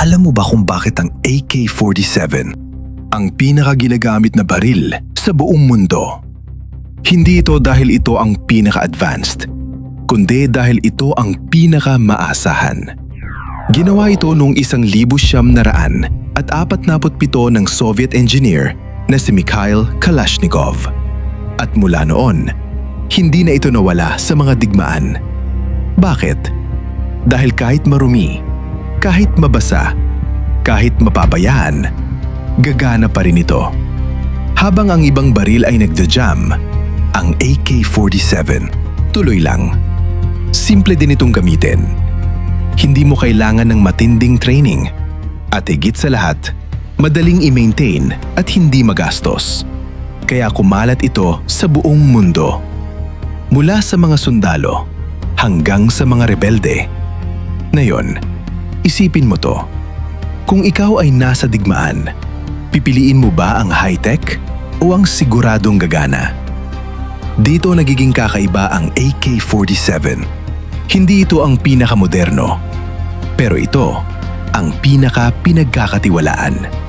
Alam mo ba kung bakit ang AK-47 ang pinakaginagamit na baril sa buong mundo? Hindi ito dahil ito ang pinaka-advanced, kundi dahil ito ang pinaka-maasahan. Ginawa ito noong 1947 ng Soviet engineer na si Mikhail Kalashnikov. At mula noon, hindi na ito nawala sa mga digmaan. Bakit? Dahil kahit marumi, kahit mabasa, kahit mapabayaan, gagana pa rin ito. Habang ang ibang baril ay nagja-jam, ang AK-47 tuloy lang. Simple din itong gamitin. Hindi mo kailangan ng matinding training. At higit sa lahat, madaling i-maintain at hindi magastos. Kaya kumalat ito sa buong mundo. Mula sa mga sundalo hanggang sa mga rebelde. Ngayon, isipin mo to. Kung ikaw ay nasa digmaan, pipiliin mo ba ang high-tech o ang siguradong gagana? Dito nagiging kakaiba ang AK-47. Hindi ito ang pinakamoderno, pero ito ang pinaka-pinagkakatiwalaan.